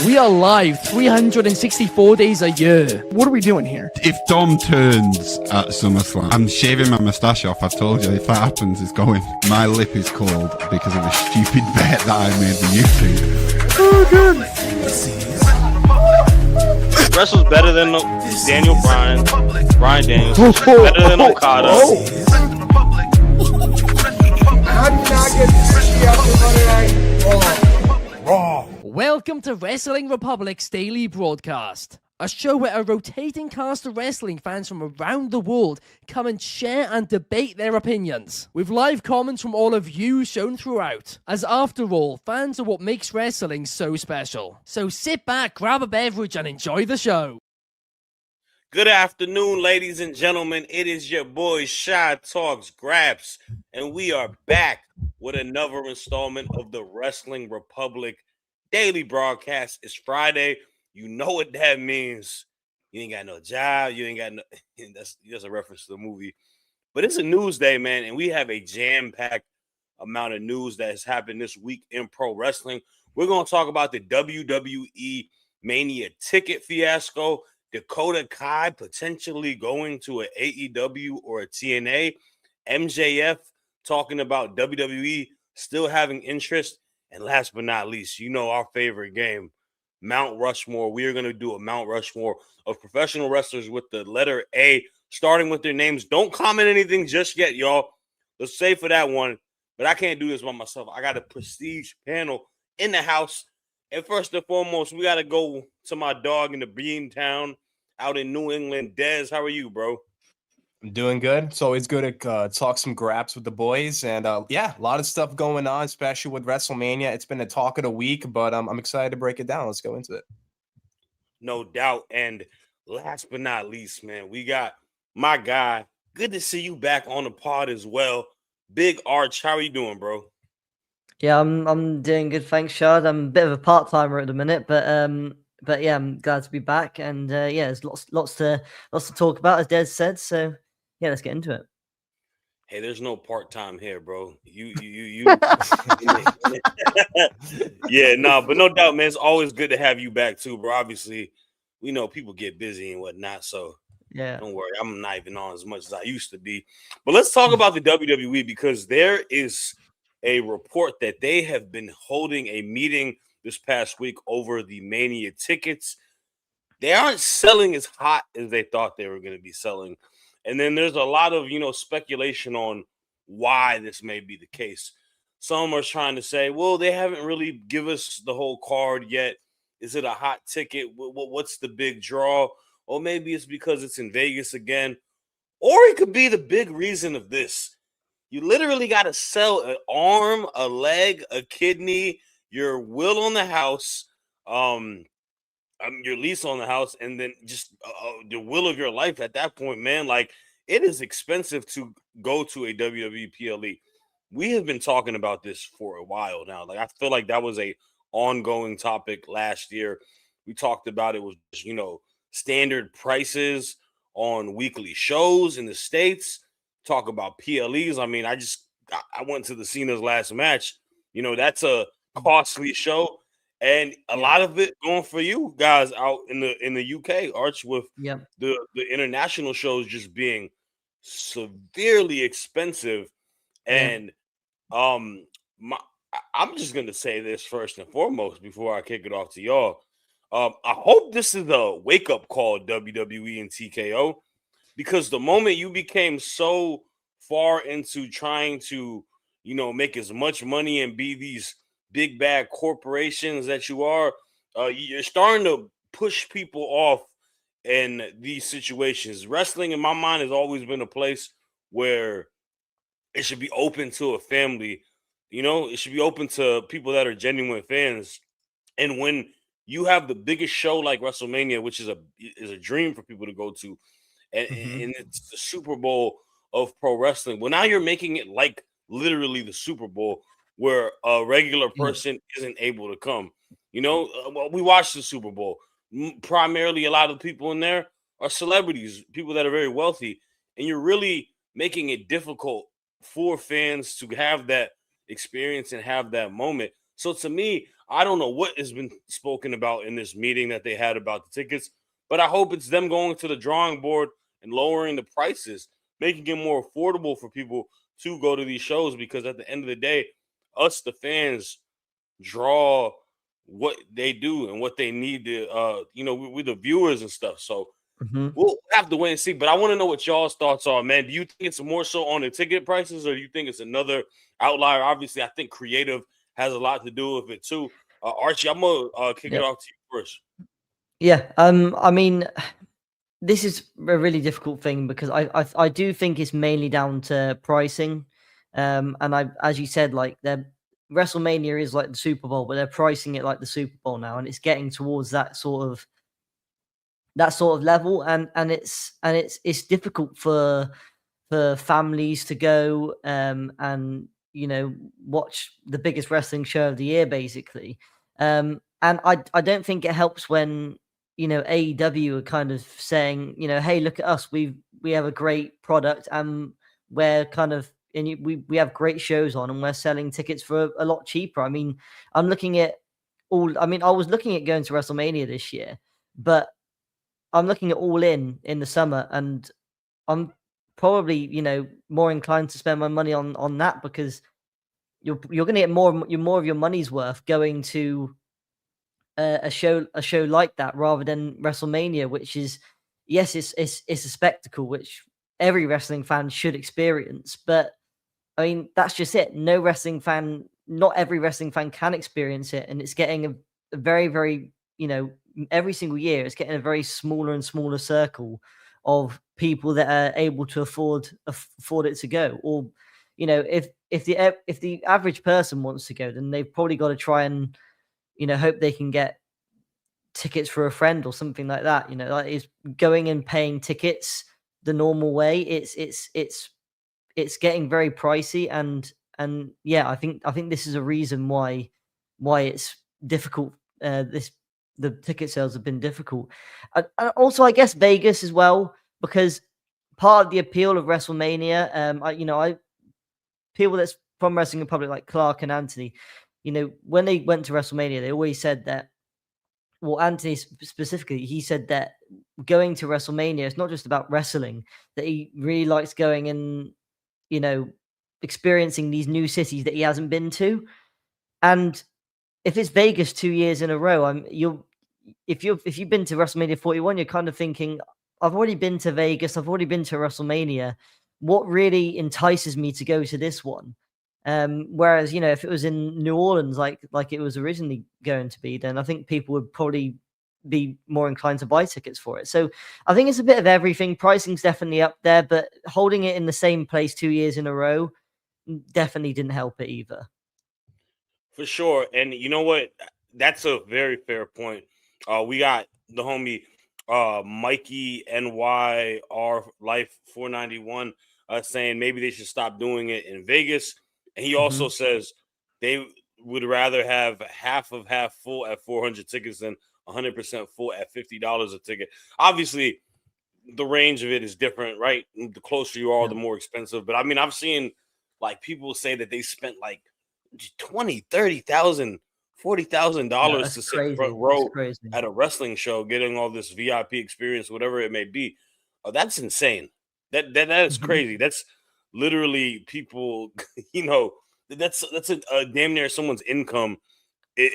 We are live 364 days a year. What are we doing here? If Dom turns at SummerSlam, I'm shaving my moustache off. I told you, if that happens, it's going. My lip is cold because of a stupid bet that I made with YouTube. Oh, good. Wrestle's better than Daniel Bryan. Bryan Daniels. Better than Okada. How do you not get 50 after Monday Night Raw? Welcome to Wrestling Republic's daily broadcast, a show where a rotating cast of wrestling fans from around the world come and share and debate their opinions, with live comments from all of you shown throughout, as after all, fans are what makes wrestling so special. So sit back, grab a beverage, and enjoy the show. Good afternoon, ladies and gentlemen. It is your boy Shad Talks Graps, and we are back with another installment of the Wrestling Republic daily broadcast. It's Friday. You know what that means. You ain't got no job. You ain't got no. That's a reference to the movie. But it's a news day, man, and we have a jam-packed amount of news that has happened this week in pro wrestling. We're going to talk about the WWE Mania ticket fiasco, Dakota Kai potentially going to an AEW or a TNA, MJF talking about WWE still having interest, and last but not least, you know our favorite game, Mount Rushmore. We are going to do a Mount Rushmore of professional wrestlers with the letter A, starting with their names. Don't comment anything just yet, y'all. Let's save for that one, but I can't do this by myself. I got a prestige panel in the house, and first and foremost, we got to go to my dog in the Bean Town out in New England. Dez, how are you, bro? I'm doing good. It's always good to talk some graps with the boys. And yeah, a lot of stuff going on, especially with WrestleMania. It's been a talk of the week, but I'm excited to break it down. Let's go into it. No doubt. And last but not least, man, we got my guy. Good to see you back on the pod as well. Big Arch, how are you doing, bro? Yeah, I'm doing good, thanks, Shad. I'm a bit of a part-timer at the minute, but yeah, I'm glad to be back. And yeah, there's lots to talk about, as Des said. So yeah, let's get into it. Hey, there's no part-time here, bro. You. Yeah, but no doubt, man. It's always good to have you back too, bro. Obviously, we know people get busy and whatnot, so yeah, don't worry. I'm not even on as much as I used to be. But let's talk about the WWE, because there is a report that they have been holding a meeting this past week over the Mania tickets. They aren't selling as hot as they thought they were going to be selling. And then there's a lot of, speculation on why this may be the case. Some are trying to say, well, they haven't really give us the whole card yet. Is it a hot ticket? What's the big draw? Or maybe it's because it's in Vegas again. Or it could be the big reason of this. You literally got to sell an arm, a leg, a kidney, your will on the house, your lease on the house, and then just the will of your life at that point, man. Like, it is expensive to go to a WWE PLE. We have been talking about this for a while now. Like, I feel like that was a ongoing topic last year. We talked about it was, standard prices on weekly shows in the States. Talk about PLEs. I mean, I went to the Cena's last match. That's a costly show. And a lot of it going for you guys out in the UK, Arch, with the international shows just being severely expensive. And I'm just gonna say this first and foremost before I kick it off to y'all. I hope this is a wake-up call, WWE and TKO, because the moment you became so far into trying to, make as much money and be these big bad corporations that you are, you're starting to push people off in these situations. Wrestling, in my mind, has always been a place where it should be open to a family. It should be open to people that are genuine fans. And when you have the biggest show like WrestleMania, which is a dream for people to go to, and it's the Super Bowl of pro wrestling. Well, now you're making it like literally the Super Bowl, where a regular person isn't able to come. We watch the Super Bowl. Primarily, a lot of the people in there are celebrities, people that are very wealthy, and you're really making it difficult for fans to have that experience and have that moment. So to me, I don't know what has been spoken about in this meeting that they had about the tickets, but I hope it's them going to the drawing board and lowering the prices, making it more affordable for people to go to these shows, because at the end of the day, us, the fans, draw what they do and what they need to, we're the viewers and stuff. So Mhm. we'll have to wait and see. But I want to know what y'all's thoughts are, man. Do you think it's more so on the ticket prices, or do you think it's another outlier? Obviously, I think creative has a lot to do with it too. Archie, I'm gonna kick it Yeah. off to you first. Yeah. I mean, this is a really difficult thing because I do think it's mainly down to pricing. And as you said, like their WrestleMania is like the Super Bowl, but they're pricing it like the Super Bowl now, and it's getting towards that sort of level, and it's difficult for families to go and watch the biggest wrestling show of the year basically. And I don't think it helps when AEW are kind of saying, hey, look at us, we have a great product, and we're kind of we have great shows on, and we're selling tickets for a lot cheaper. I mean, I was looking at going to WrestleMania this year, but I'm looking at All In the summer, and I'm probably, more inclined to spend my money on that, because you're going to get more of your money's worth going to a show like that rather than WrestleMania, which is, yes, it's a spectacle which every wrestling fan should experience, but I mean, that's just it. Not every wrestling fan can experience it, and it's getting a very, very, every single year, it's getting a very smaller and smaller circle of people that are able to afford it to go. Or, if the average person wants to go, then they've probably got to try and hope they can get tickets for a friend or something like that. Like, is going and paying tickets the normal way. It's getting very pricey, and yeah, I think this is a reason why it's difficult. The ticket sales have been difficult, and also I guess Vegas as well, because part of the appeal of WrestleMania, people that's from Wrestling Republic like Clark and Anthony, when they went to WrestleMania, they always said that. Well, Anthony specifically, he said that going to WrestleMania, it's not just about wrestling. That he really likes going and experiencing these new cities that he hasn't been to. And if it's Vegas 2 years in a row, if you've been to WrestleMania 41, you're kind of thinking, I've already been to Vegas, I've already been to WrestleMania. What really entices me to go to this one? Whereas, if it was in New Orleans, like it was originally going to be, then I think people would probably be more inclined to buy tickets for it. So I think it's a bit of everything. Pricing's definitely up there, but holding it in the same place 2 years in a row definitely didn't help it either. For sure. And you know what? That's a very fair point. We got the homie Mikey NYR Life 491 saying maybe they should stop doing it in Vegas. And he also says they would rather have half of half full at 400 tickets than 100% full at $50 a ticket. Obviously, the range of it is different, right? The closer you are, Yeah. the more expensive. But I mean, I've seen like people say that they spent like 20, 30,000, $40,000 That's to sit crazy. front That's row crazy. at a wrestling show, getting all this VIP experience, whatever it may be. That's insane. That is crazy. That's literally people, that's a damn near someone's income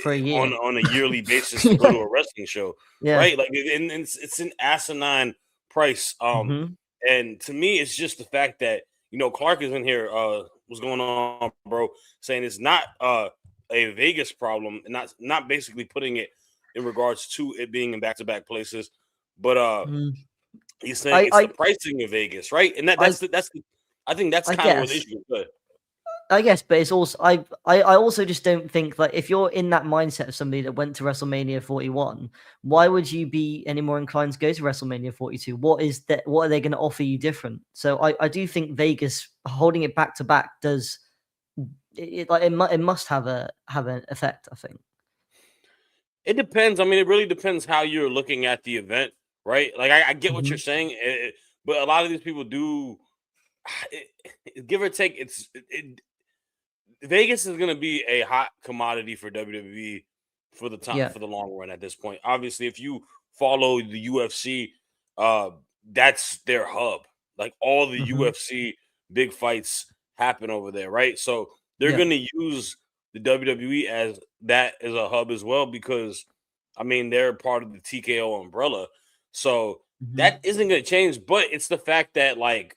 For a year. on a yearly basis to go to a wrestling show, Yeah. right? Like, and it's an asinine price. Mhm. And to me, it's just the fact that Clark is in here. What's going on, bro? Saying it's not a Vegas problem, and not basically putting it in regards to it being in back-to-back places, but Mm. he's saying it's the I pricing of Vegas, right? And I that's the I think that's I kind of where the guess. issue is. But I guess, but it's also I also just don't think, like, if you're in that mindset of somebody that went to WrestleMania 41, why would you be any more inclined to go to WrestleMania 42? What are they going to offer you different? So I do think Vegas holding it back to back does it must have an effect, I think. it depends. I mean, it really depends how you're looking at the event, right? Like, I get what you're Mhm. saying, but a lot of these people do, give or take. Vegas is going to be a hot commodity for WWE for the time Yeah. for the long run at this point. Obviously, if you follow the UFC, that's their hub. Like all the Mm-hmm. UFC big fights happen over there, right? So they're Yeah. going to use the WWE as a hub as well because I mean they're part of the TKO umbrella. So Mm-hmm. that isn't going to change, but it's the fact that like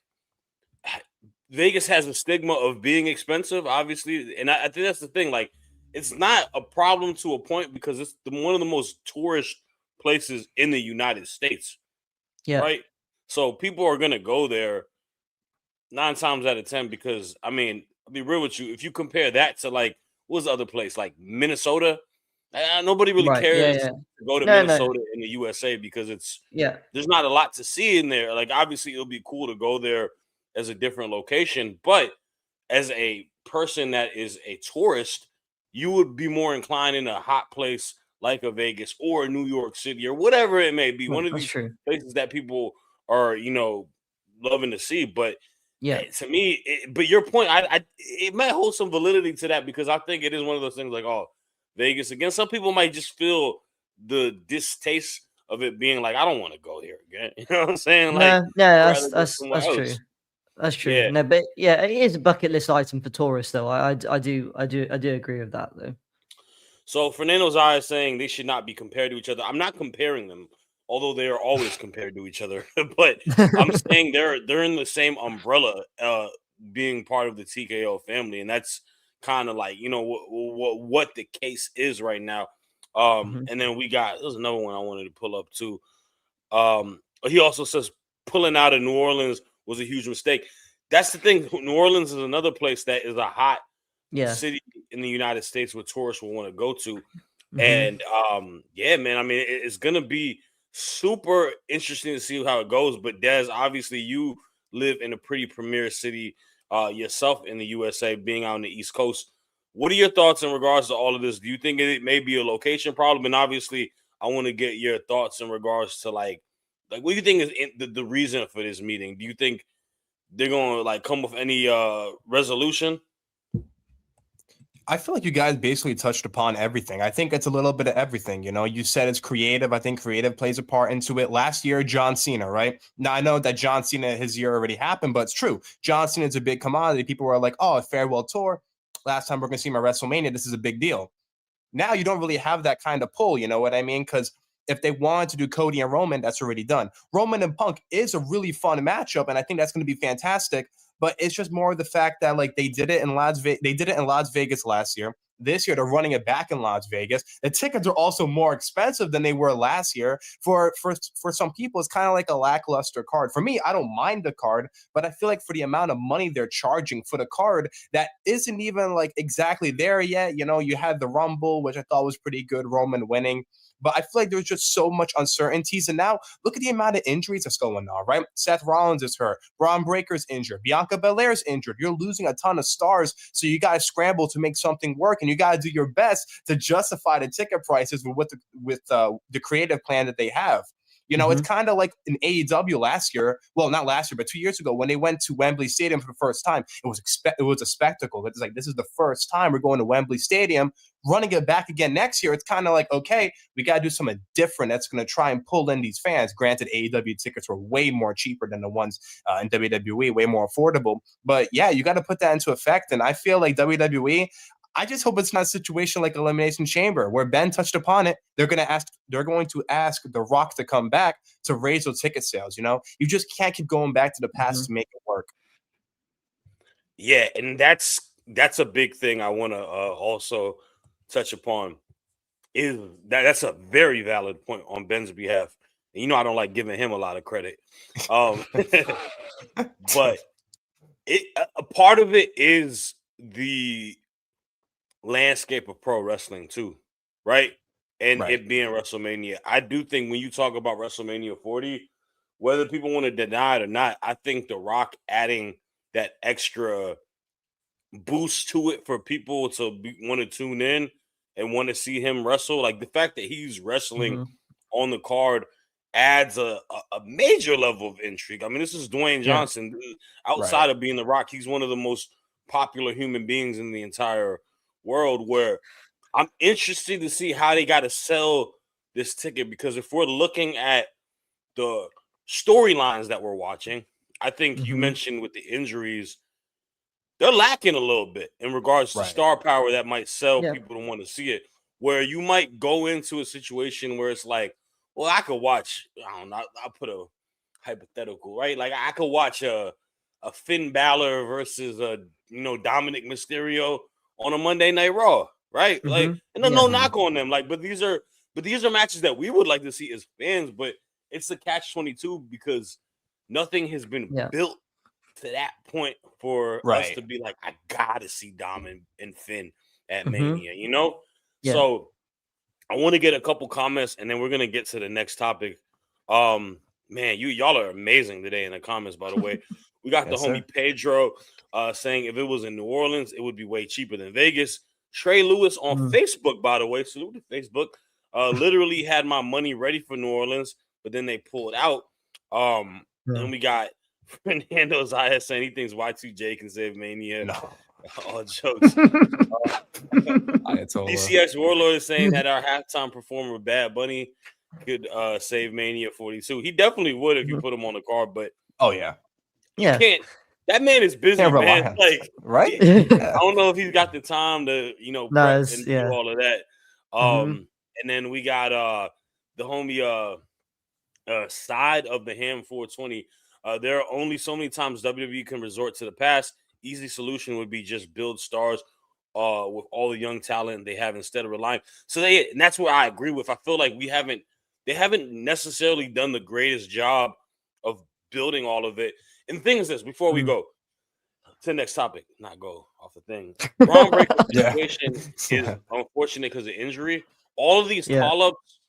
Vegas has a stigma of being expensive, obviously, and I think that's the thing. Like, it's not a problem to a point because it's one of the most tourist places in the United States, Yeah. right? So people are gonna go there 9 times out of 10 because I mean, I'll be real with you. If you compare that to like what's the other place like Minnesota, nobody really Right. Yeah. cares Yeah. to go to No. No. Minnesota in the USA because Yeah. there's not a lot to see in there. Like obviously it'll be cool to go there as a different location, but as a person that is a tourist, you would be more inclined in a hot place like a Vegas or a New York City or whatever it may be. Well, One of that's these true. places that people are, loving to see. But Yeah. to me, but your point, it might hold some validity to that because I think it is one of those things like, oh, Vegas again. Some people might just feel the distaste of it being like, I don't want to go here again. You know what I'm saying? Like, No. No. I'd That's rather go that's somewhere that's true. else. That's true. Yeah. No, but yeah, it is a bucket list item for tourists, though. I do agree with that, though. So Fernando Zaya is saying they should not be compared to each other. I'm not comparing them, although they are always compared to each other. But I'm saying they're in the same umbrella, being part of the TKO family, and that's kind of like what the case is right now. Mhm. And then there's another one I wanted to pull up too. He also says pulling out of New Orleans was a huge mistake. That's the thing. New Orleans is another place that is a hot Yeah. city in the United States where tourists will want to go to. Mhm. And yeah, man, I mean, it's gonna be super interesting to see how it goes. But Des, obviously, you live in a pretty premier city yourself in the USA, being out on the East Coast. What are your thoughts in regards to all of this? Do you think it may be a location problem? And obviously, I want to get your thoughts in regards to like what do you think is the reason for this meeting? Do you think they're going to like come with any resolution? I feel like you guys basically touched upon everything. I think it's a little bit of everything. You said it's creative. I think creative plays a part into it. Last year, John Cena, right? Now, I know that John Cena, his year already happened, but it's true. John Cena is a big commodity. People were like, oh, a farewell tour. Last time we're going to see him at WrestleMania. This is a big deal. Now you don't really have that kind of pull. You know what I mean? Because if they wanted to do Cody and Roman, that's already done. Roman and Punk is a really fun matchup, and I think that's going to be fantastic. But it's just more of the fact that like they did it in Las Vegas last year. This year they're running it back in Las Vegas. The tickets are also more expensive than they were last year. For some people, it's kind of like a lackluster card. For me, I don't mind the card, but I feel like for the amount of money they're charging for the card that isn't even like exactly there yet. You had the Rumble, which I thought was pretty good, Roman winning. But I feel like there's just so much uncertainties. And now look at the amount of injuries that's going on, right? Seth Rollins is hurt. Braun Breaker's injured. Bianca Belair's injured. You're losing a ton of stars. So you got to scramble to make something work. And you got to do your best to justify the ticket prices with the creative plan that they have. It's kind of like in AEW last year. Well, not last year, but 2 years ago when they went to Wembley Stadium for the first time. It was a spectacle. It's like, this is the first time we're going to Wembley Stadium. Running it back again next year, it's kind of like, okay, we got to do something different that's going to try and pull in these fans. Granted, AEW tickets were way more cheaper than the ones in WWE, way more affordable. But yeah, you got to put that into effect. And I feel like WWE, I just hope it's not a situation like Elimination Chamber where Ben touched upon it. They're going to ask The Rock to come back to raise those ticket sales. You just can't keep going back to the past to make it work. Yeah, and that's a big thing I want to also touch upon. Is that's a very valid point on Ben's behalf. And I don't like giving him a lot of credit, but a part of it is the landscape of pro wrestling too, right? And Right. it being WrestleMania. I do think when you talk about WrestleMania 40, whether people want to deny it or not, I think The Rock adding that extra boost to it for people to want to tune in and want to see him wrestle. Like the fact that he's wrestling on the card adds a major level of intrigue. I mean, this is Dwayne Johnson. Outside of being The Rock, he's one of the most popular human beings in the entire world, where I'm interested to see how they got to sell this ticket, because if we're looking at the storylines that we're watching, I think you mentioned with the injuries, they're lacking a little bit in regards to Right. star power that might sell Yeah. people to want to see it. Where you might go into a situation where it's like, well, I could watch, I don't know, I'll put a hypothetical, right? Like I could watch a Finn Balor versus Dominic Mysterio on a Monday Night Raw, right? Like, and then no knock on them, like, but these are matches that we would like to see as fans, but it's a catch-22 because nothing has been built to that point for us to be like, I gotta see Dom and Finn at Mania, you know? Yeah. So I want to get a couple comments and then we're gonna get to the next topic. Man, y'all are amazing today in the comments, by the way. We got the homie Pedro saying if it was in New Orleans, it would be way cheaper than Vegas. Trey Lewis on Facebook, by the way, salute to Facebook. Literally had my money ready for New Orleans, but then they pulled out. And we got Fernando Zayas saying he thinks Y2J can save Mania. No. All jokes. Ayatollah. DCX Warlord is saying that our halftime performer Bad Bunny could save Mania 42. He definitely would if you put him on the card, but Yeah. can't. That man is busy, Can't rely man. on- Like, right? I don't know if he's got the time to, prep it's- and yeah. do all of that. And then we got the homie side of the Ham 420. There are only so many times WWE can resort to the past. Easy solution would be just build stars with all the young talent they have instead of relying. And that's where I agree with. I feel like they haven't necessarily done the greatest job of building all of it. And the thing is this, before we go to the next topic, not go off the thing. Braun Breaker's situation is unfortunate because of injury. All of these call-ups,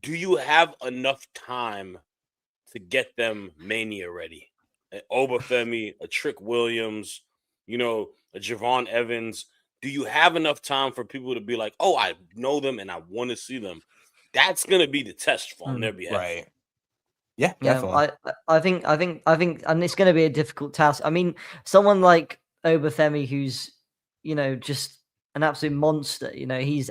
do you have enough time to get them Mania ready? An Obafemi, a Trick Williams, a Javon Evans. Do you have enough time for people to be like, oh, I know them and I want to see them? That's gonna be the test on their behalf. Right. Yeah, definitely. I think, and it's going to be a difficult task. I mean, someone like Obafemi, who's just an absolute monster. He's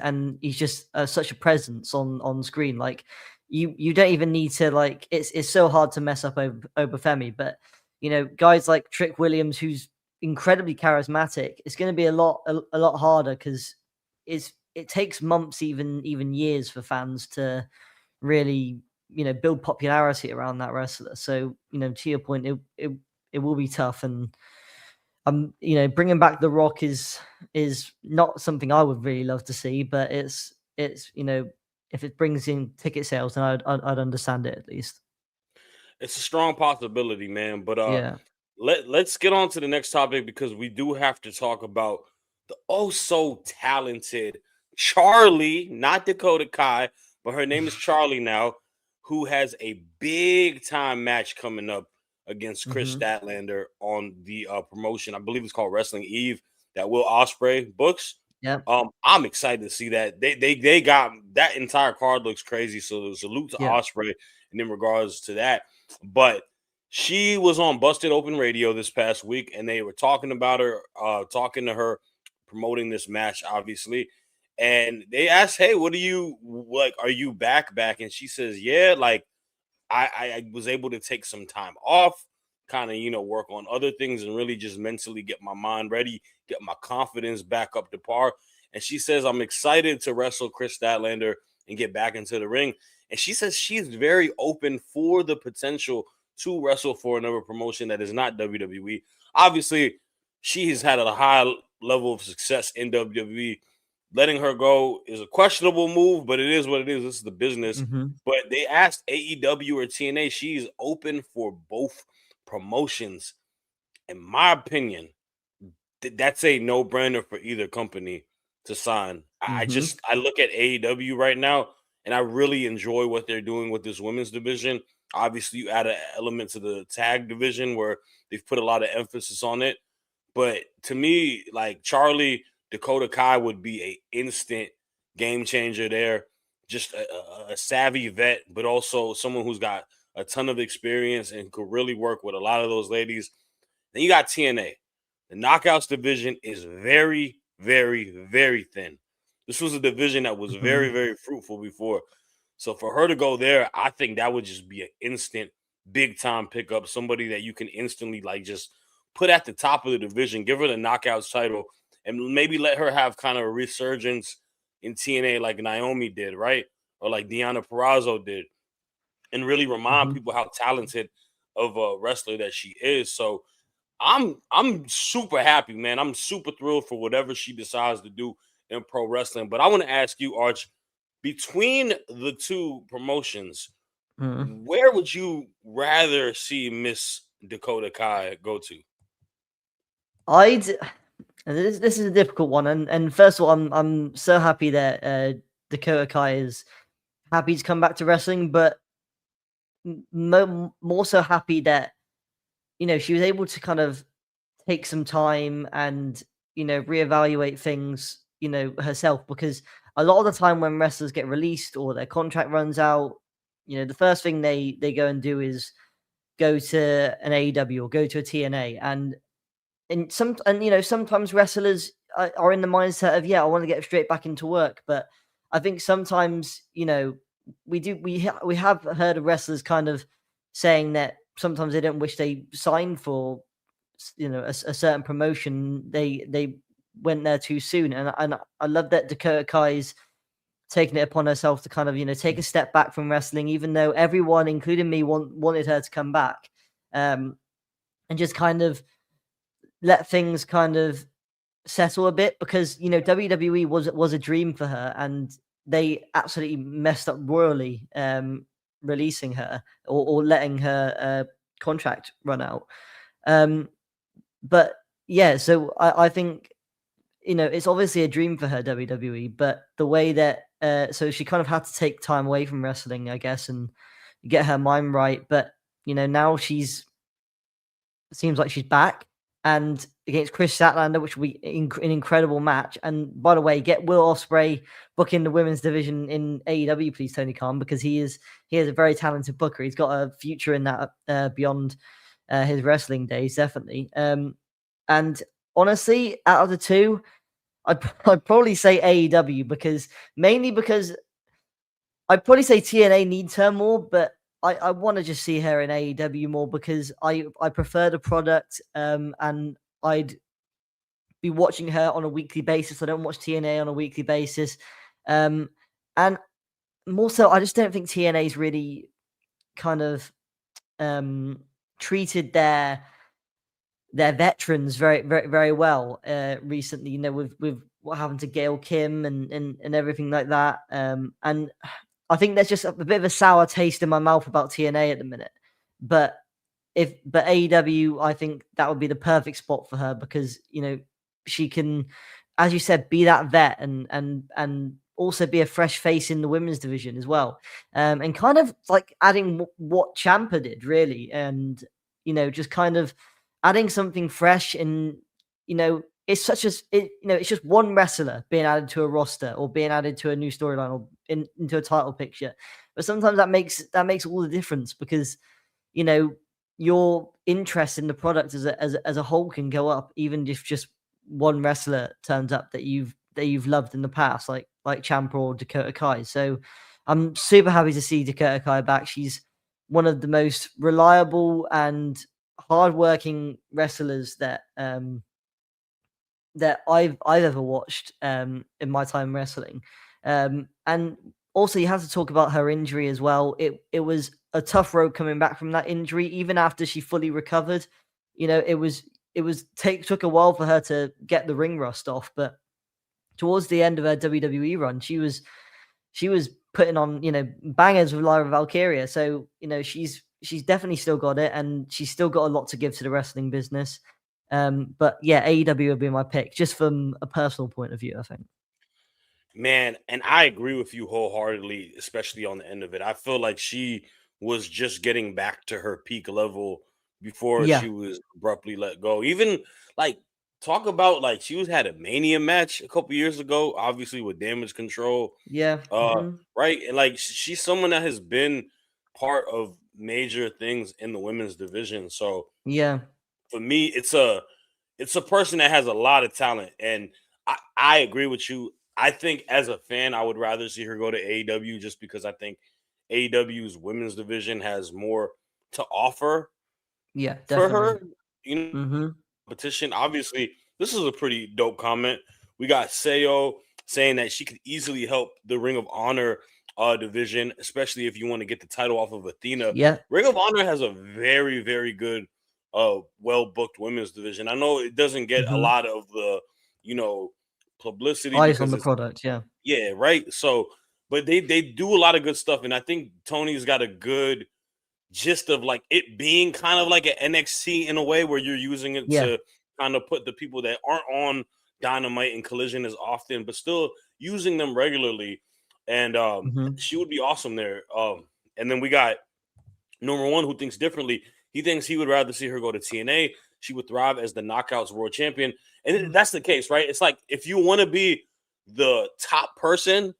just such a presence on screen. Like you don't even need to like. It's so hard to mess up Obafemi, but guys like Trick Williams, who's incredibly charismatic, it's going to be a lot harder because it takes months, even years for fans to really build popularity around that wrestler. So to your point, it will be tough, and bringing back The Rock is not something I would really love to see, but it's if it brings in ticket sales, then I'd understand it at least. It's a strong possibility, man. But Yeah. let's get on to the next topic because we do have to talk about the oh so talented Charlie, not Dakota Kai, but her name is Charlie now, who has a big time match coming up against Chris Statlander on the promotion. I believe it's called Wrestling Eve that Will Ospreay books. Yeah. I'm excited to see that. They got that entire card looks crazy. So salute to Ospreay in regards to that. But she was on Busted Open Radio this past week, and they were talking about her, talking to her, promoting this match, obviously. And they asked, hey, what do you like? Are you back? And she says, yeah, like I was able to take some time off, kind of, work on other things and really just mentally get my mind ready, get my confidence back up to par. And she says, I'm excited to wrestle Chris Statlander and get back into the ring. And she says she's very open for the potential to wrestle for another promotion that is not WWE. Obviously, she has had a high level of success in WWE. Letting her go is a questionable move, but it is what it is. This is the business. But they asked AEW or TNA. She's open for both promotions. In my opinion, that's a no-brainer for either company to sign. I look at AEW right now, and I really enjoy what they're doing with this women's division. Obviously, you add an element to the tag division where they've put a lot of emphasis on it. But to me, like Charlie, Dakota Kai would be an instant game changer there. Just a savvy vet, but also someone who's got a ton of experience and could really work with a lot of those ladies. Then you got TNA. The Knockouts division is very, very, very thin. This was a division that was Mm-hmm. very, very fruitful before. So for her to go there, I think that would just be an instant big time pickup. Somebody that you can instantly like just put at the top of the division, give her the knockouts title, and maybe let her have kind of a resurgence in TNA like Naomi did, right? Or like Deonna Purrazzo did, and really remind Mm-hmm. people how talented of a wrestler that she is. So I'm super happy, man. I'm super thrilled for whatever she decides to do in pro wrestling. But I want to ask you, Arch, between the two promotions, Mm-hmm. where would you rather see Miss Dakota Kai go to? I'd. This is a difficult one, and first of all, I'm so happy that Dakota Kai is happy to come back to wrestling, but more so happy that she was able to kind of take some time and reevaluate things herself, because a lot of the time when wrestlers get released or their contract runs out, the first thing they go and do is go to an AEW or go to a TNA, and sometimes wrestlers are in the mindset of, I want to get straight back into work. But I think sometimes we have heard of wrestlers kind of saying that sometimes they don't wish they signed for a certain promotion. They went there too soon, and I love that Dakota Kai's taking it upon herself to kind of take a step back from wrestling, even though everyone, including me, wanted her to come back, and just kind of let things kind of settle a bit, because WWE was a dream for her, and they absolutely messed up royally, releasing her or letting her contract run out. But yeah, so I think it's obviously a dream for her, WWE, but the way that so she kind of had to take time away from wrestling, I guess, and get her mind right. But now it seems like she's back, and against Chris Statlander, which will be an incredible match. And by the way, get Will Ospreay booking the women's division in AEW, please, Tony Khan, because he is a very talented booker. He's got a future in that beyond his wrestling days, definitely. And honestly, out of the two, I'd probably say AEW, mainly because I'd probably say TNA needs her more, but I want to just see her in AEW more, because I prefer the product, and I'd be watching her on a weekly basis. I don't watch TNA on a weekly basis, and more so, I just don't think TNA's really kind of treated their veterans very, very, very well recently. With what happened to Gail Kim and everything like that, and I think there's just a bit of a sour taste in my mouth about TNA at the minute. But AEW, I think that would be the perfect spot for her, because she can, as you said, be that vet and also be a fresh face in the women's division as well, and kind of like adding what Ciampa did, really, and just kind of adding something fresh. And it's it's just one wrestler being added to a roster or being added to a new storyline or into a title picture. But sometimes that makes all the difference, because your interest in the product as a whole can go up, even if just one wrestler turns up that you've loved in the past, like Ciampa or Dakota Kai. So I'm super happy to see Dakota Kai back. She's one of the most reliable and hardworking wrestlers that I've ever watched in my time wrestling. And also, you have to talk about her injury as well. It was a tough road coming back from that injury, even after she fully recovered. It took a while for her to get the ring rust off, but towards the end of her WWE run, she was putting on bangers with Lyra Valkyria. So she's definitely still got it, and she's still got a lot to give to the wrestling business. But yeah, AEW would be my pick, just from a personal point of view, I think. Man, and I agree with you wholeheartedly, especially on the end of it. I feel like she was just getting back to her peak level before Yeah. she was abruptly let go. Even like talk about like she had a Mania match a couple years ago, obviously with Damage Control. Yeah. Right. And like she's someone that has been part of major things in the women's division. So Yeah. for me, it's a person that has a lot of talent, and I agree with you. I think as a fan, I would rather see her go to AEW just because I think AEW's women's division has more to offer Yeah, for definitely. her. You know, Mm-hmm. competition. Obviously, this is a pretty dope comment. We got Seo saying that she could easily help the Ring of Honor division, especially if you want to get the title off of Athena. Yeah. Ring of Honor has a very, very good, well booked women's division. I know it doesn't get a Mm-hmm. lot of the, you know, publicity Eyes on because the it's product. Yeah. right. So, but they do a lot of good stuff, and I think Tony's got a good gist of like it being kind of like an NXT in a way where you're using it Yeah. to kind of put the people that aren't on Dynamite and Collision as often, but still using them regularly. And Mm-hmm. she would be awesome there. And then we got number one who thinks differently. He thinks he would rather see her go to TNA. She would thrive as the Knockouts World Champion. And that's the case, right? It's like if you want to be the top person,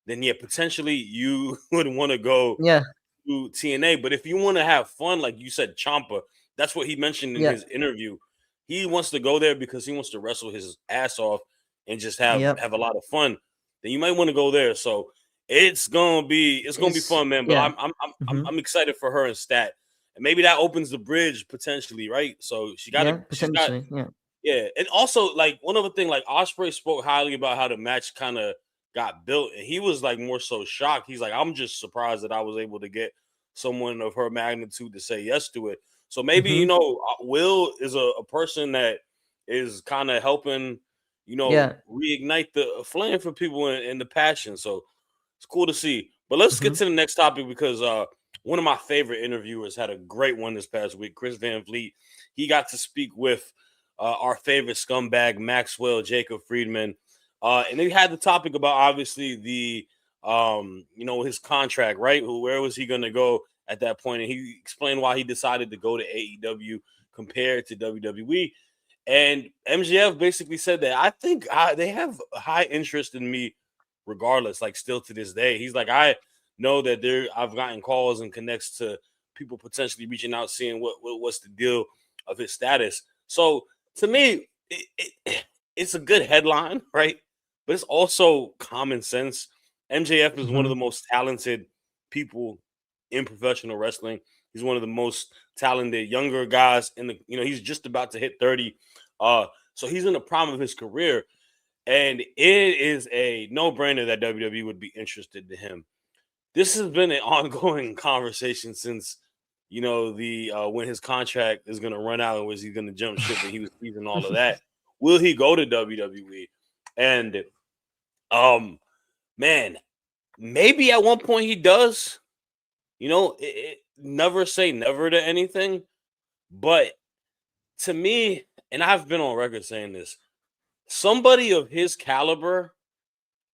then yeah, potentially you would want to go Yeah. to TNA. But if you want to have fun, like you said, Champa, that's what he mentioned in Yeah. his interview. He wants to go there because he wants to wrestle his ass off and just have Yep. a lot of fun. Then you might want to go there. So it's gonna be fun, man. But Yeah. I'm excited for her and Stat, and maybe that opens the bridge potentially, right? So Yeah. she's got Potentially. Yeah. yeah, and also like one other thing, like Osprey spoke highly about how the match kind of got built, and he was like more so shocked. He's like, I'm just surprised that I was able to get someone of her magnitude to say yes to it. So maybe Mm-hmm. Will is a person that is kind of helping, Yeah. reignite the flame for people in the passion. So it's cool to see. But let's get Mm-hmm. to the next topic because one of my favorite interviewers had a great one this past week. Chris Van Vliet. He got to speak with our favorite scumbag Maxwell Jacob Friedman, and they had the topic about obviously the his contract, right? Where was he going to go at that point? And he explained why he decided to go to AEW compared to WWE. And MJF basically said that I think they have high interest in me regardless, like still to this day. He's like, I know that I've gotten calls and connects to people potentially reaching out, seeing what's the deal of his status. So to me, it's a good headline, right? But it's also common sense. MJF is one of Mm-hmm. the most talented people in professional wrestling. He's one of the most talented younger guys in the, he's just about to hit 30. So he's in the prime of his career. And it is a no-brainer that WWE would be interested in him. This has been an ongoing conversation since, the when his contract is going to run out and was he going to jump ship and he was teasing all of that. Will he go to WWE? And man, maybe at one point he does. Never say never to anything. But to me, and I've been on record saying this, somebody of his caliber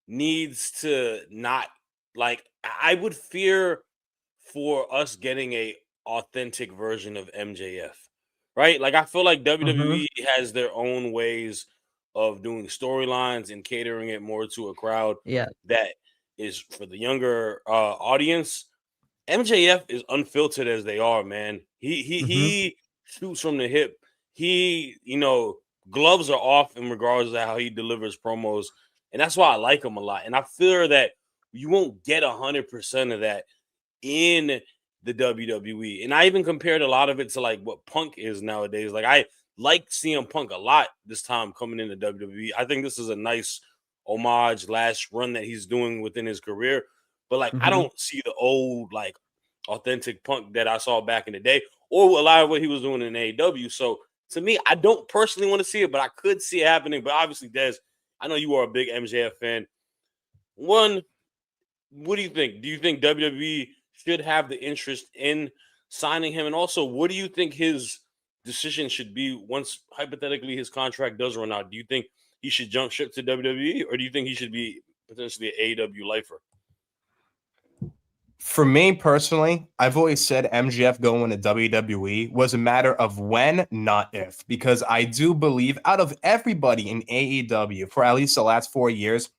needs to not like I would fear for us getting a authentic version of MJF. Right? Like I feel like Mm-hmm. WWE has their own ways of doing storylines and catering it more to a crowd Yeah. that is for the younger audience. MJF is unfiltered as they are, man. Mm-hmm. He shoots from the hip. He, gloves are off in regards to how he delivers promos, and that's why I like him a lot. And I fear that you won't get 100% of that in the WWE. And I even compared a lot of it to like what Punk is nowadays. Like I like CM Punk a lot this time coming into WWE. I think this is a nice homage last run that he's doing within his career. But like I Mm-hmm. don't see the old like authentic Punk that I saw back in the day, or a lot of what he was doing in AEW. So to me, I don't personally want to see it, but I could see it happening. But obviously, Des, I know you are a big MJF fan. One, what do you think? Do you think WWE should have the interest in signing him? And also, what do you think his decision should be once hypothetically his contract does run out? Do you think he should jump ship to WWE, or do you think he should be potentially an AEW lifer? For me personally, I've always said MJF going to WWE was a matter of when, not if, because I do believe out of everybody in AEW for at least the last 4 years,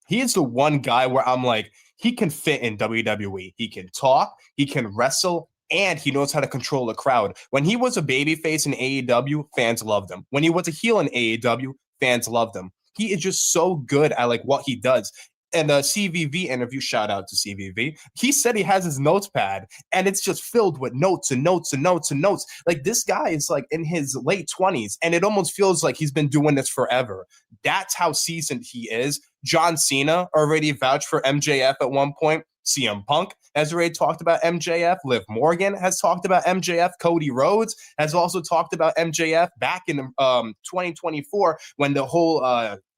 he is the one guy where I'm like, he can fit in WWE. He can talk, he can wrestle, and he knows how to control the crowd. When he was a babyface in AEW, fans loved him. When he was a heel in AEW, fans loved him. He is just so good at like what he does. And the CVV interview, shout out to CVV, he said he has his notepad and it's just filled with notes and notes and notes and notes. Like this guy is like in his late 20s and it almost feels like he's been doing this forever. That's how seasoned he is. John Cena already vouched for MJF at one point. CM Punk has already talked about MJF. Liv Morgan has talked about MJF. Cody Rhodes has also talked about MJF back in 2024 when the whole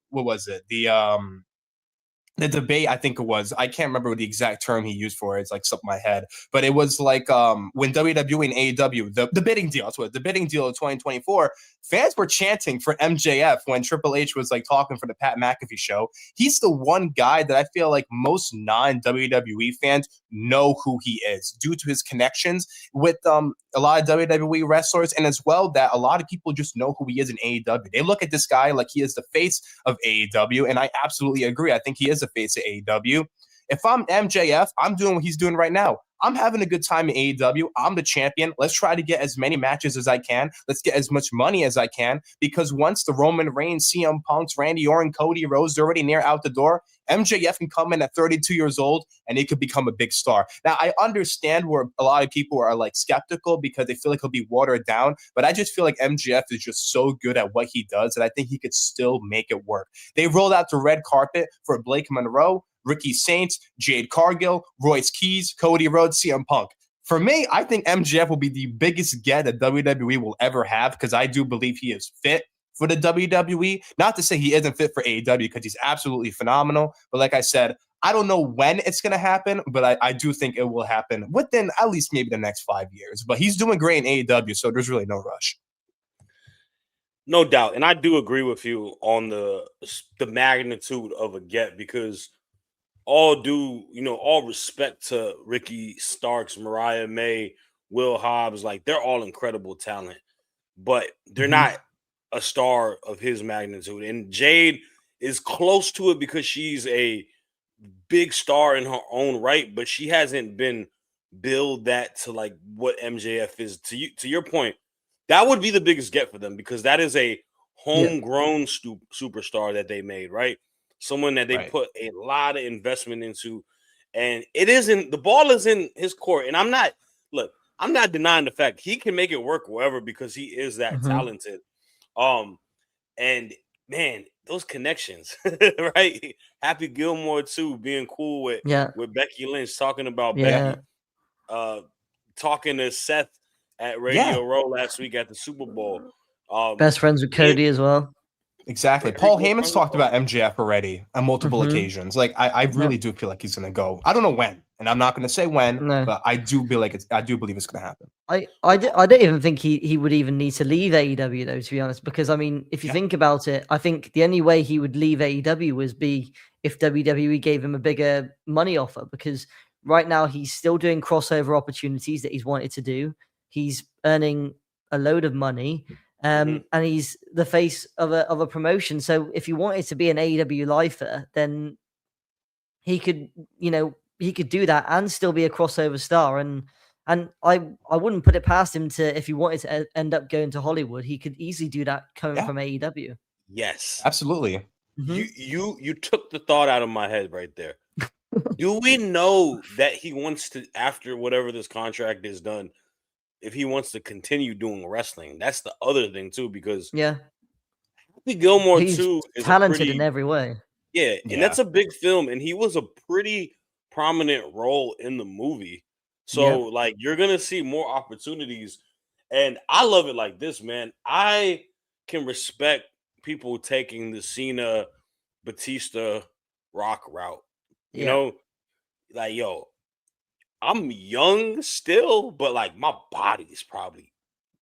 what was it? The debate, I think it was, I can't remember what the exact term he used for it. It's like something in my head, but it was like when WWE and AEW, the bidding deal, that's what the bidding deal of 2024, fans were chanting for MJF when Triple H was like talking for the Pat McAfee show. He's the one guy that I feel like most non-WWE fans know who he is due to his connections with a lot of WWE wrestlers, and as well that a lot of people just know who he is in AEW. They look at this guy like he is the face of AEW, and I absolutely agree. I think he is the face of AEW. If I'm MJF, I'm doing what he's doing right now. I'm having a good time in AEW. I'm the champion. Let's try to get as many matches as I can. Let's get as much money as I can, because once the Roman Reigns, CM Punks, Randy Orton, Cody Rhodes, they're already near out the door. MJF can come in at 32 years old and he could become a big star. Now, I understand where a lot of people are like skeptical because they feel like he'll be watered down, but I just feel like MJF is just so good at what he does that I think he could still make it work. They rolled out the red carpet for Blake Monroe, Ricky Saints, Jade Cargill, Royce Keys, Cody Rhodes, CM Punk. For me, I think MJF will be the biggest get that WWE will ever have because I do believe he is fit for the WWE. Not to say he isn't fit for AEW because he's absolutely phenomenal. But like I said, I don't know when it's going to happen, but I do think it will happen within at least maybe the next 5 years. But he's doing great in AEW, so there's really no rush. No doubt. And I do agree with you on the magnitude of a get, because all respect to Ricky Starks, Mariah May, Will Hobbs, like they're all incredible talent, but they're not a star of his magnitude. And Jade is close to it because she's a big star in her own right, but she hasn't been billed that to like what MJF is. To your point, that would be the biggest get for them because that is a homegrown superstar that they made, right? Someone that they put a lot of investment into, and the ball is in his court. And I'm not denying the fact he can make it work wherever because he is that talented. And man, those connections, right? Happy Gilmore too, being cool with Becky Lynch, talking about Becky, talking to Seth at Radio Row last week at the Super Bowl. Best friends with Cody as well. Exactly. Paul Heyman's talked about MJF already on multiple occasions. Like I really do feel like he's gonna go. I don't know when, and I'm not gonna say when, but I do feel like I do believe it's gonna happen. I don't even think he would even need to leave AEW though, to be honest, because I mean, if you think about it, I think the only way he would leave AEW was if WWE gave him a bigger money offer, because right now he's still doing crossover opportunities that he's wanted to do. He's earning a load of money. And he's the face of a promotion. So if you wanted to be an AEW lifer, then he could do that and still be a crossover star. And I wouldn't put it past him if he wanted to end up going to Hollywood, he could easily do that coming from AEW. Yes, absolutely. You took the thought out of my head right there. Do we know that he wants to, after whatever this contract is done, if he wants to continue doing wrestling? That's the other thing too, because Happy Gilmore he's too is talented in every way. Yeah, and that's a big film, and he was a pretty prominent role in the movie. So like you're gonna see more opportunities, and I love it like this, man. I can respect people taking the Cena, Batista, Rock route. You know, like I'm young still, but like my body is probably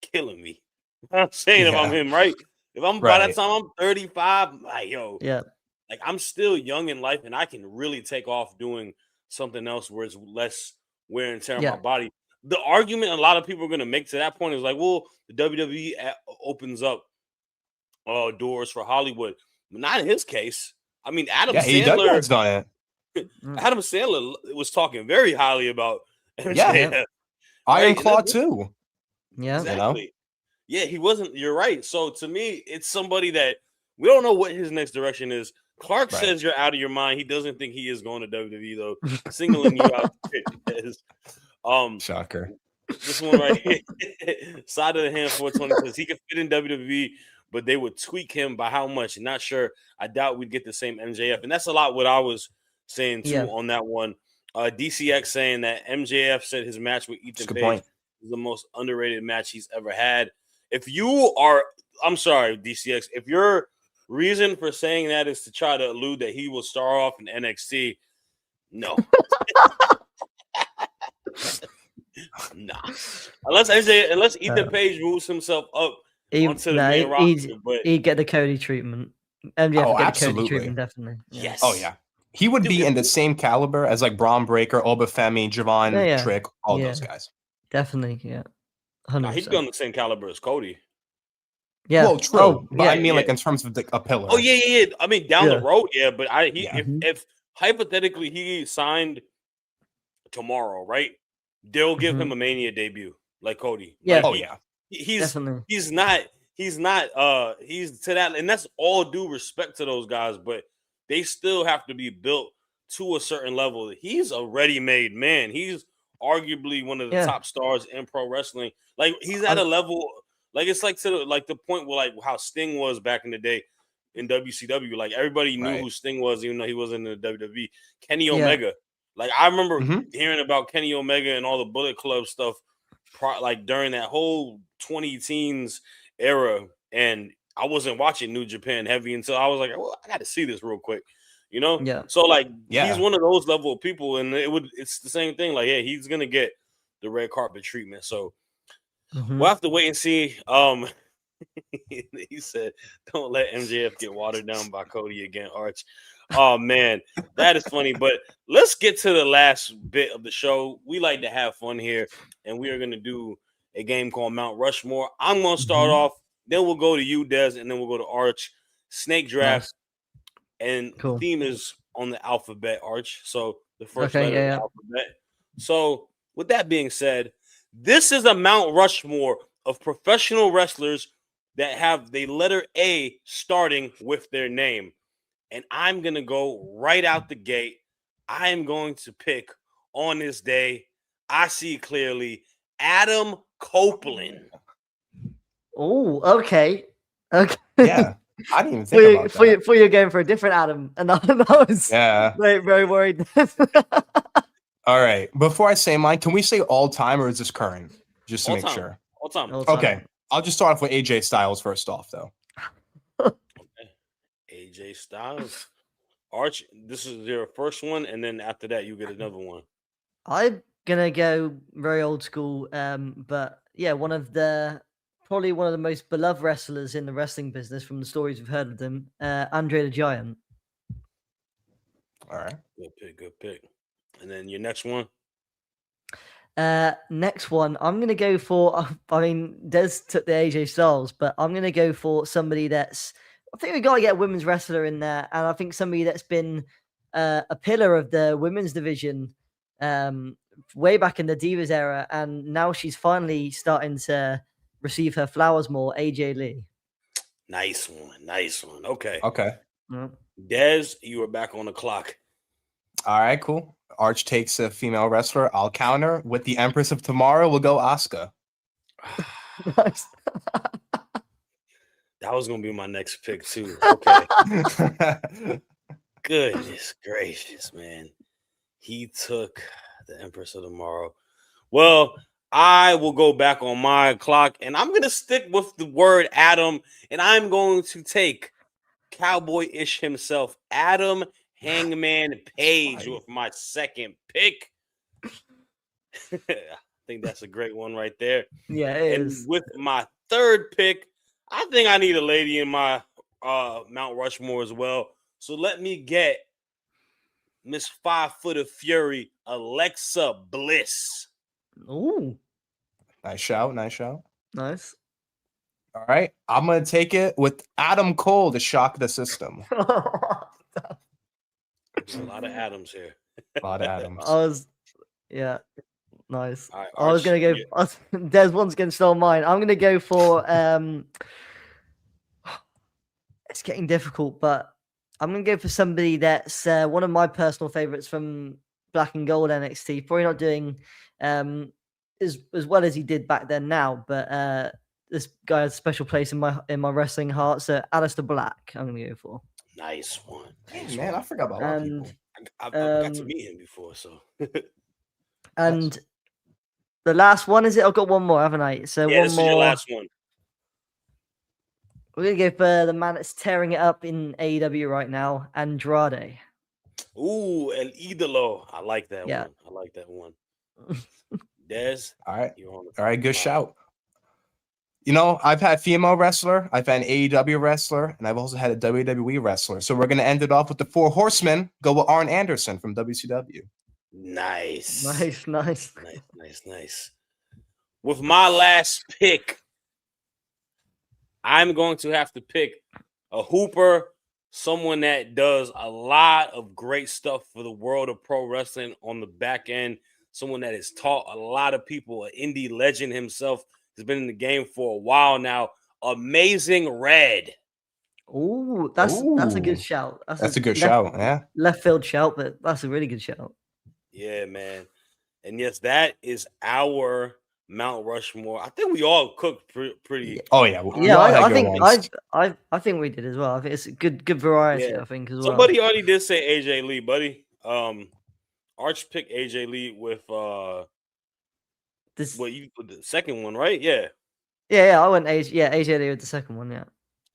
killing me. I'm saying if I'm him, right? If I'm by that time I'm 35, like like I'm still young in life and I can really take off doing something else where it's less wear and tear on my body. The argument a lot of people are going to make to that point is like, well, the WWE opens up doors for Hollywood. But not in his case. I mean, Adam Sandler has done it. Adam Sandler was talking very highly about MJF. Iron Claw too. Yeah, exactly. Yeah, he wasn't. You're right. So to me, it's somebody that We don't know what his next direction is. Clark Right. says you're out of your mind. He doesn't think he is going to WWE though. Singling you out. Shocker. This one right here, side of the hand 420 says he could fit in WWE, but they would tweak him by how much? Not sure. I doubt we'd get the same MJF, and that's a lot what I was saying too on that one. DCX saying that MJF said his match with Ethan Page is the most underrated match he's ever had. If you are, I'm sorry, DCX, if your reason for saying that is to try to allude that he will star off in NXT, no. Nah. Unless Ethan Page moves himself up onto the main roster, but he'd get the Cody treatment. MJF get the Cody treatment, definitely. Yeah. Yes. Oh yeah. He would be in the same caliber as like Braun Breaker, Obafemi, Javon Trick, all those guys. Definitely, yeah. 100%. Nah, he'd be on the same caliber as Cody. Yeah. Well, true. But I mean, like in terms of a pillar. Oh yeah. I mean, down the road, but if hypothetically he signed tomorrow, right? They'll give him a Mania debut like Cody. Yeah. Like, he's to that, and that's all due respect to those guys, but they still have to be built to a certain level. He's a ready-made man. He's arguably one of the top stars in pro wrestling. Like he's at a level, like it's like to the point where like how Sting was back in the day in WCW. Like everybody knew who Sting was, even though he wasn't in the WWE. Kenny Omega. Like I remember hearing about Kenny Omega and all the Bullet Club stuff, like during that whole 20 teens era, and I wasn't watching New Japan heavy until I was like, well, I got to see this real quick, you know? Yeah. So like, he's one of those level of people, and it's the same thing. Like, yeah, he's gonna get the red carpet treatment. So we'll have to wait and see. He said, "Don't let MJF get watered down by Cody again, Arch." Oh man, that is funny. But let's get to the last bit of the show. We like to have fun here, and we are going to do a game called Mount Rushmore. I'm going to start off, then we'll go to you, Des, and then we'll go to Arch. Snake draft, and the theme is on the alphabet, Arch. So the first letter of the alphabet. So with that being said, this is a Mount Rushmore of professional wrestlers that have the letter A starting with their name. And I'm going to go right out the gate. I am going to pick on this day, I see clearly, Adam Copeland. Oh, okay. Yeah. I didn't even think about that. For you're going for a different Adam. And that was very, very worried. All right. Before I say mine, can we say all time or is this current? Just to make sure. All time. Okay. I'll just start off with AJ Styles first off, though. AJ Styles. Arch, this is your first one, and then after that, you get another one. I'm gonna go very old school, but yeah, probably one of the most beloved wrestlers in the wrestling business from the stories we've heard of them, Andre the Giant. All right. Good pick. And then your next one? Next one, I'm gonna go for. I mean, Des took the AJ Styles, but I'm gonna go for somebody that's. I think we got to get a women's wrestler in there, and I think somebody that's been a pillar of the women's division way back in the Divas era, and now she's finally starting to receive her flowers more. AJ Lee. Nice one. Okay. Yeah. Des, you are back on the clock. All right, cool. Arch takes a female wrestler. I'll counter with the Empress of Tomorrow. We'll go Asuka. Nice. That was going to be my next pick, too. Okay. Goodness gracious, man. He took the Empress of Tomorrow. Well, I will go back on my clock, and I'm going to stick with the word Adam, and I'm going to take Cowboy-ish himself, Adam Hangman Page, with my second pick. I think that's a great one right there. Yeah, it and is. With my third pick, I think I need a lady in my Mount Rushmore as well. So let me get Miss 5 Foot of Fury, Alexa Bliss. Ooh. Nice shout. Nice. All right. I'm going to take it with Adam Cole to shock the system. There's a lot of Adams here. A lot of Adams. Nice. Right, I was going to go. Des one's going to steal mine. I'm going to go for It's getting difficult, but I'm gonna go for somebody that's one of my personal favorites from Black and Gold NXT. Probably not doing as well as he did back then now, but this guy has a special place in my wrestling heart. So Aleister Black, I'm gonna go for. Nice one. Nice Man, I one. forgot about a lot of people. I've got to meet him before, so. And the last one is it? I've got one more, haven't I? So Yeah, one this is more. your last one. We're gonna go for the man that's tearing it up in AEW right now, Andrade. Ooh, El Idolo. I like that Yeah. one. I like that one. Dez. All right. You're on the All right, good spot. shout. You know, I've had female wrestler, I've had an AEW wrestler, and I've also had a WWE wrestler. So we're going to end it off with the 4 horsemen. Go with Arn Anderson from WCW. Nice. Nice. Nice. With my last pick, I'm going to have to pick a hooper, someone that does a lot of great stuff for the world of pro wrestling on the back end, someone that has taught a lot of people, an indie legend himself, has been in the game for a while now. Amazing Red. Oh, that's a good Ooh. shout. That's a good shout. Yeah. Left field shout, but that's a really good shout. Yeah, man. And yes, that is our Mount Rushmore. I think we all cooked pretty. Oh yeah. We Yeah, all had I good think ones. I think we did as well. I think it's a good variety. Yeah. I think as well. Somebody already did say AJ Lee, buddy. Arch picked AJ Lee with This, the second one, right? Yeah. yeah, I went AJ. Yeah, AJ Lee with the second one. Yeah.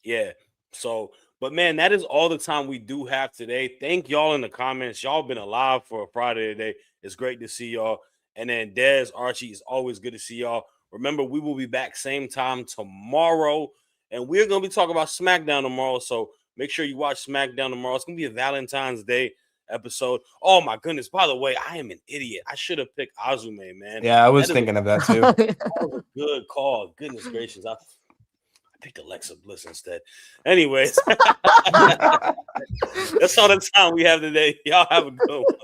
Yeah. So, but man, that is all the time we do have today. Thank y'all in the comments. Y'all been alive for a Friday today. It's great to see y'all. And then Dez, Archie, it's always good to see y'all. Remember, we will be back same time tomorrow. And we're going to be talking about SmackDown tomorrow. So make sure you watch SmackDown tomorrow. It's going to be a Valentine's Day episode. Oh, my goodness. By the way, I am an idiot. I should have picked Azume, man. Yeah, I was thinking of that too. That was a good call. Goodness gracious. I picked Alexa Bliss instead. Anyways, that's all the time we have today. Y'all have a good one.